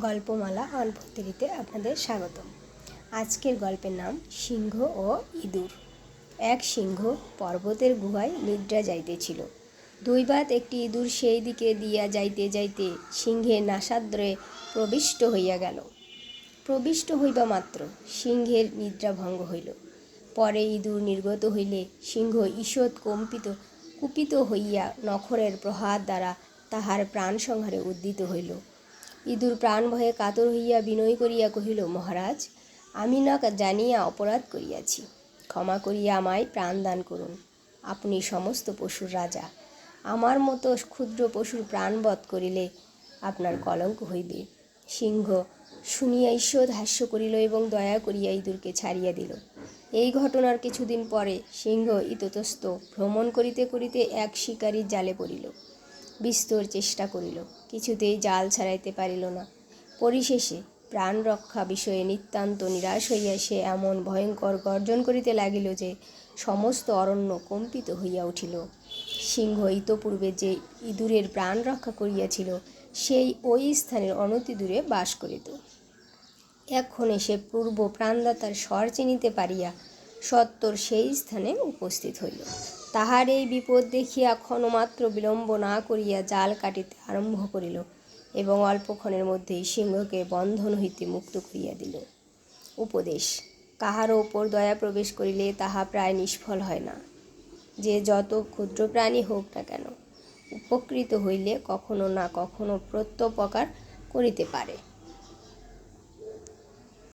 গল্পমালা on ভূতেরিতে আপনাদের স্বাগতম। আজকের গল্পের নাম সিংহ ও ইঁদুর। এক সিংহ পর্বতের গুহায় নিদ্রা যাইতেছিল। দৈবাৎ একটি ইঁদুর সেই দিকে দিয়া যাইতে যাইতে সিংহের নাসাদ্রে প্রবিষ্ট হইয়া গেল। প্রবিষ্ট হইবা মাত্র সিংহের নিদ্রা ভঙ্গ হইল। পরে ইঁদুর নির্গত হইলে সিংহ ঈষৎ কুপিত হইয়া নখরের প্রহার দ্বারা তাহার প্রাণ সংহারে উদ্যত হইল। ইঁদুর প্রাণ ভয়ে কাতর হইয়া বিনয় করিয়া কহিল, মহারাজ, আমি না জানিয়া অপরাধ করিয়াছি, ক্ষমা করিয়া আমায় প্রাণদান করুন। আপনি সমস্ত পশুর রাজা, আমার মতো ক্ষুদ্র পশুর প্রাণবধ করিলে আপনার কলঙ্ক হইবে। সিংহ শুনিয়া ঈষৎ হাস্য করিল এবং দয়া করিয়া ইঁদুরকে ছাড়িয়া দিল। এই ঘটনার কিছুদিন পরে সিংহ ইতস্তত ভ্রমণ করিতে করিতে এক শিকারীর জালে পড়িল। বিস্তর চেষ্টা করিল, কিছুতেই জাল ছাড়াইতে পারিল না। পরিশেষে প্রাণ রক্ষা বিষয়ে নিতান্ত নিরাশ হইয়া সে এমন ভয়ঙ্কর গর্জন করিতে লাগিল যে সমস্ত অরণ্য কম্পিত হইয়া উঠিল। সিংহ ইতপূর্বে যে ইঁদুরের প্রাণ রক্ষা করিয়াছিল সেই ওই স্থানের অনতি দূরে বাস করিত। এক্ষণে সে পূর্ব প্রাণদাতার স্বর চিনিতে পারিয়া সত্বর সেই স্থানে উপস্থিত হইল। তাহার এই বিপদ দেখিয়া ক্ষণমাত্র বিলম্ব না করিয়া জাল কাটিতে আরম্ভ করিল এবং অল্পক্ষণের মধ্যেই সিংহকে বন্ধন হইতে মুক্ত করিয়া দিল। উপদেশ: কাহারও উপর দয়া প্রবেশ করিলে তাহা প্রায় নিষ্ফল হয় না। যে যত ক্ষুদ্র প্রাণী হোক না কেন, উপকৃত হইলে কখনো না কখনো প্রত্যুপকার করিতে পারে।